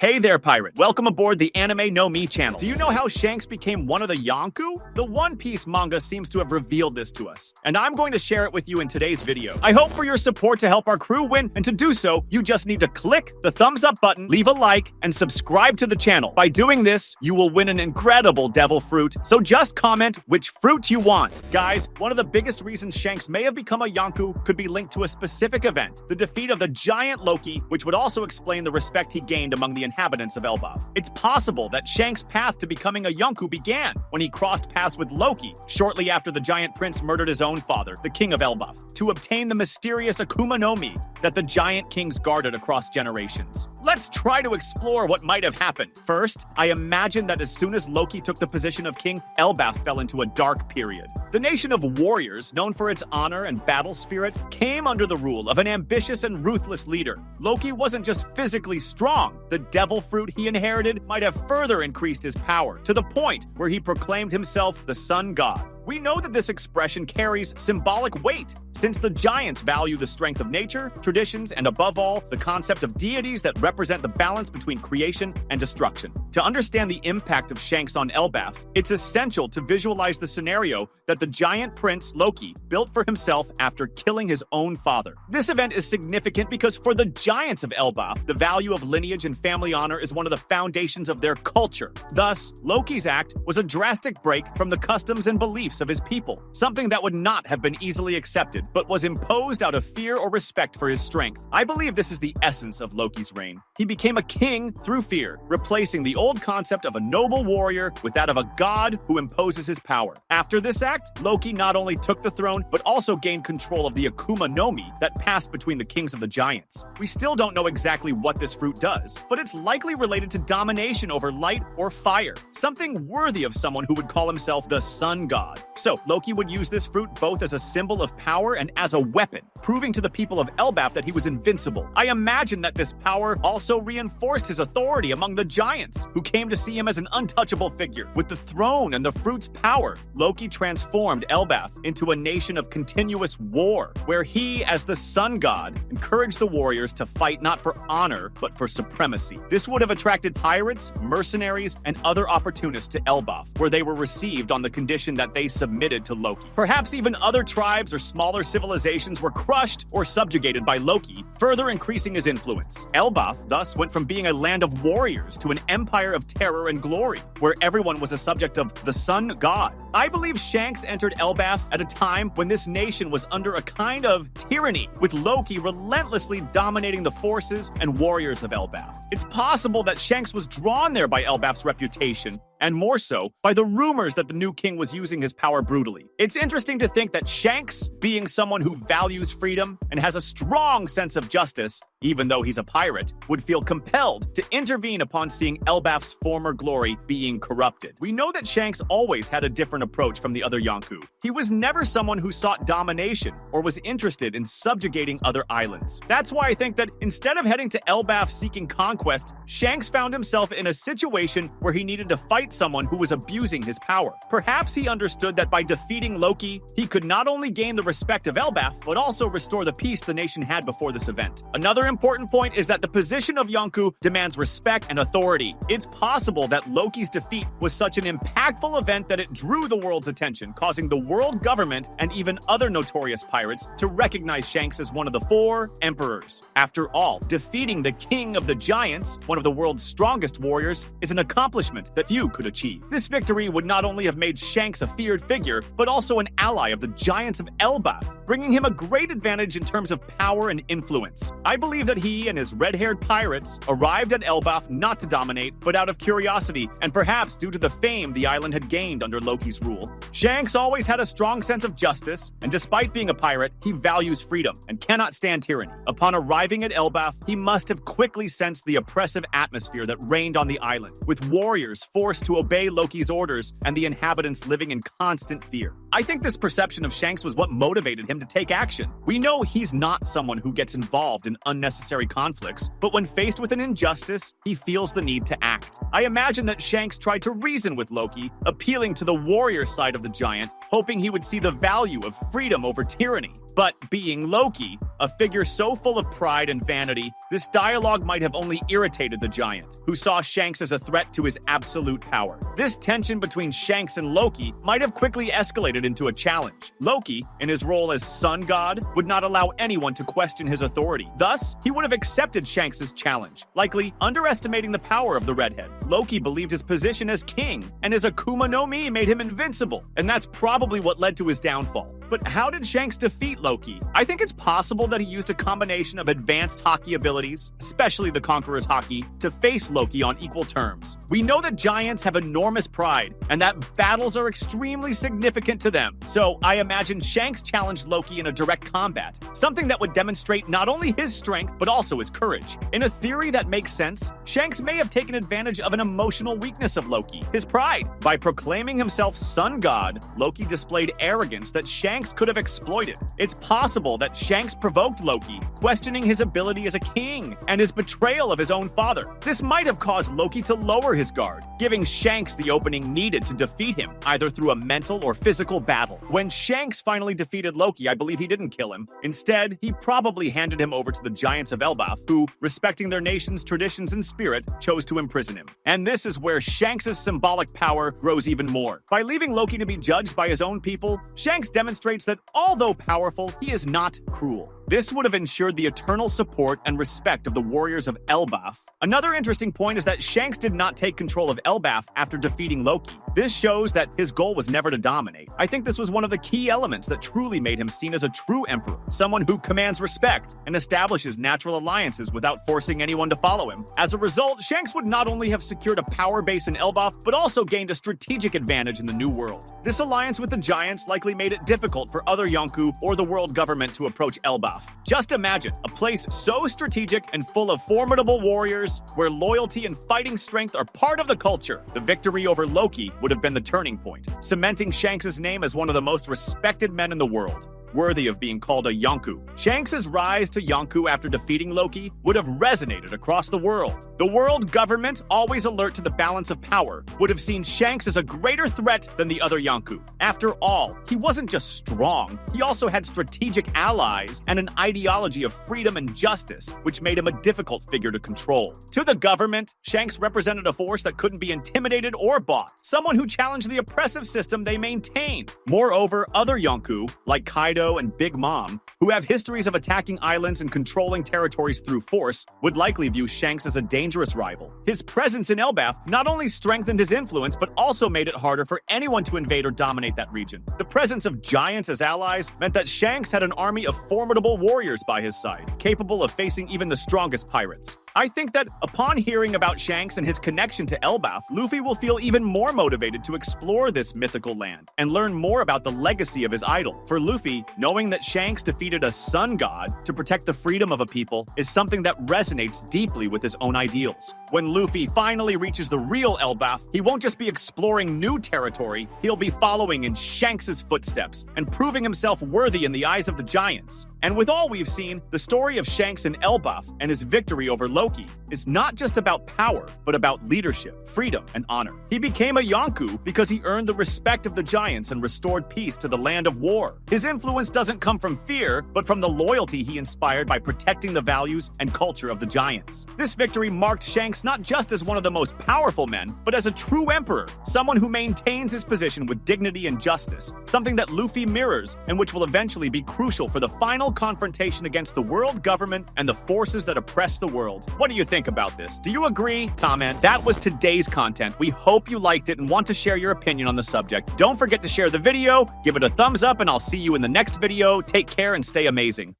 Hey there, pirates. Welcome aboard the Anime No Me channel. Do you know how Shanks became one of the Yonkou? The One Piece manga seems to have revealed this to us, and I'm going to share it with you in today's video. I hope for your support to help our crew win, and to do so, you just need to click the thumbs up button, leave a like, and subscribe to the channel. By doing this, you will win an incredible devil fruit, so just comment which fruit you want. Guys, one of the biggest reasons Shanks may have become a Yonkou could be linked to a specific event, the defeat of the giant Loki, which would also explain the respect he gained among the inhabitants of Elbaf. It's possible that Shanks' path to becoming a Yonkou began when he crossed paths with Loki shortly after the giant prince murdered his own father, the king of Elbaf, to obtain the mysterious animenomi that the giant kings guarded across generations. Let's try to explore what might have happened. First, I imagine that as soon as Loki took the position of king, Elbaf fell into a dark period. The nation of warriors, known for its honor and battle spirit, came under the rule of an ambitious and ruthless leader. Loki wasn't just physically strong. The devil fruit he inherited might have further increased his power, to the point where he proclaimed himself the sun god. We know that this expression carries symbolic weight, since the giants value the strength of nature, traditions, and above all, the concept of deities that represent the balance between creation and destruction. To understand the impact of Shanks on Elbaf, it's essential to visualize the scenario that the giant prince, Loki, built for himself after killing his own father. This event is significant because for the giants of Elbaf, the value of lineage and family honor is one of the foundations of their culture. Thus, Loki's act was a drastic break from the customs and beliefs of his people, something that would not have been easily accepted, but was imposed out of fear or respect for his strength. I believe this is the essence of Loki's reign. He became a king through fear, replacing the old concept of a noble warrior with that of a god who imposes his power. After this act, Loki not only took the throne, but also gained control of the animenomi that passed between the kings of the giants. We still don't know exactly what this fruit does, but it's likely related to domination over light or fire, something worthy of someone who would call himself the sun god. So, Loki would use this fruit both as a symbol of power and as a weapon, proving to the people of Elbaf that he was invincible. I imagine that this power also reinforced his authority among the giants, who came to see him as an untouchable figure. With the throne and the fruit's power, Loki transformed Elbaf into a nation of continuous war, where he, as the sun god, encouraged the warriors to fight not for honor, but for supremacy. This would have attracted pirates, mercenaries, and other opportunists to Elbaf, where they were received on the condition that they submitted to Loki. Perhaps even other tribes or smaller civilizations were crushed or subjugated by Loki, further increasing his influence. Elbaf thus went from being a land of warriors to an empire of terror and glory, where everyone was a subject of the sun god. I believe Shanks entered Elbaf at a time when this nation was under a kind of tyranny, with Loki relentlessly dominating the forces and warriors of Elbaf. It's possible that Shanks was drawn there by Elbaf's reputation, and more so, by the rumors that the new king was using his power brutally. It's interesting to think that Shanks, being someone who values freedom and has a strong sense of justice, even though he's a pirate, would feel compelled to intervene upon seeing Elbaf's former glory being corrupted. We know that Shanks always had a different approach from the other Yonkou. He was never someone who sought domination or was interested in subjugating other islands. That's why I think that instead of heading to Elbaf seeking conquest, Shanks found himself in a situation where he needed to fight someone who was abusing his power. Perhaps he understood that by defeating Loki, he could not only gain the respect of Elbaf, but also restore the peace the nation had before this event. Another important point is that the position of Yonkou demands respect and authority. It's possible that Loki's defeat was such an impactful event that it drew the world's attention, causing the world government and even other notorious pirates to recognize Shanks as one of the four emperors. After all, defeating the king of the giants, one of the world's strongest warriors, is an accomplishment that few could achieve. This victory would not only have made Shanks a feared figure, but also an ally of the giants of Elbaf, bringing him a great advantage in terms of power and influence. I believe that he and his red-haired pirates arrived at Elbaf not to dominate, but out of curiosity, and perhaps due to the fame the island had gained under Loki's rule. Shanks always had a strong sense of justice, and despite being a pirate, he values freedom and cannot stand tyranny. Upon arriving at Elbaf, he must have quickly sensed the oppressive atmosphere that reigned on the island, with warriors forced to obey Loki's orders and the inhabitants living in constant fear. I think this perception of Shanks was what motivated him to take action. We know he's not someone who gets involved in unnecessary conflicts, but when faced with an injustice, he feels the need to act. I imagine that Shanks tried to reason with Loki, appealing to the warrior side of the giant, hoping he would see the value of freedom over tyranny. But being Loki, a figure so full of pride and vanity, this dialogue might have only irritated the giant, who saw Shanks as a threat to his absolute power. This tension between Shanks and Loki might have quickly escalated into a challenge. Loki, in his role as sun god, would not allow anyone to question his authority. Thus, he would have accepted Shanks' challenge, likely underestimating the power of the redhead. Loki believed his position as king, and his Akuma no Mi made him invincible, and that's probably what led to his downfall. But how did Shanks defeat Loki? I think it's possible that he used a combination of advanced hockey abilities, especially the Conqueror's Haki, to face Loki on equal terms. We know that giants have enormous pride, and that battles are extremely significant to them. So I imagine Shanks challenged Loki in a direct combat, something that would demonstrate not only his strength, but also his courage. In a theory that makes sense, Shanks may have taken advantage of an emotional weakness of Loki, his pride. By proclaiming himself sun god, Loki displayed arrogance that Shanks could have exploited. It's possible that Shanks provoked Loki, questioning his ability as a king and his betrayal of his own father. This might have caused Loki to lower his guard, giving Shanks the opening needed to defeat him, either through a mental or physical battle. When Shanks finally defeated Loki, I believe he didn't kill him. Instead, he probably handed him over to the giants of Elbaf, who, respecting their nation's traditions and spirit, chose to imprison him. And this is where Shanks' symbolic power grows even more. By leaving Loki to be judged by his own people, Shanks demonstrates that although powerful, he is not cruel. This would have ensured the eternal support and respect of the warriors of Elbaf. Another interesting point is that Shanks did not take control of Elbaf after defeating Loki. This shows that his goal was never to dominate. I think this was one of the key elements that truly made him seen as a true emperor, someone who commands respect and establishes natural alliances without forcing anyone to follow him. As a result, Shanks would not only have secured a power base in Elbaf, but also gained a strategic advantage in the New World. This alliance with the giants likely made it difficult for other Yonku or the world government to approach Elbaf. Just imagine a place so strategic and full of formidable warriors, where loyalty and fighting strength are part of the culture. The victory over Loki would have been the turning point, cementing Shanks' name as one of the most respected men in the world, worthy of being called a Yonku. Shanks' rise to Yonku after defeating Loki would have resonated across the world. The world government, always alert to the balance of power, would have seen Shanks as a greater threat than the other Yonku. After all, he wasn't just strong, he also had strategic allies and an ideology of freedom and justice, which made him a difficult figure to control. To the government, Shanks represented a force that couldn't be intimidated or bought, someone who challenged the oppressive system they maintained. Moreover, other Yonku, like Kaido and Big Mom, who have histories of attacking islands and controlling territories through force, would likely view Shanks as a dangerous rival. His presence in Elbaf not only strengthened his influence, but also made it harder for anyone to invade or dominate that region. The presence of giants as allies meant that Shanks had an army of formidable warriors by his side, capable of facing even the strongest pirates. I think that upon hearing about Shanks and his connection to Elbaf, Luffy will feel even more motivated to explore this mythical land and learn more about the legacy of his idol. For Luffy, knowing that Shanks defeated a sun god to protect the freedom of a people is something that resonates deeply with his own ideals. When Luffy finally reaches the real Elbaf, he won't just be exploring new territory, he'll be following in Shanks' footsteps and proving himself worthy in the eyes of the giants. And with all we've seen, the story of Shanks in Elbaf and his victory over Loki is not just about power, but about leadership, freedom, and honor. He became a Yonku because he earned the respect of the giants and restored peace to the land of war. His influence doesn't come from fear, but from the loyalty he inspired by protecting the values and culture of the giants. This victory marked Shanks not just as one of the most powerful men, but as a true emperor, someone who maintains his position with dignity and justice, something that Luffy mirrors and which will eventually be crucial for the final confrontation against the world government and the forces that oppress the world. What do you think about this? Do you agree? Comment. That was today's content. We hope you liked it and want to share your opinion on the subject. Don't forget to share the video, give it a thumbs up, and I'll see you in the next video. Take care and stay amazing.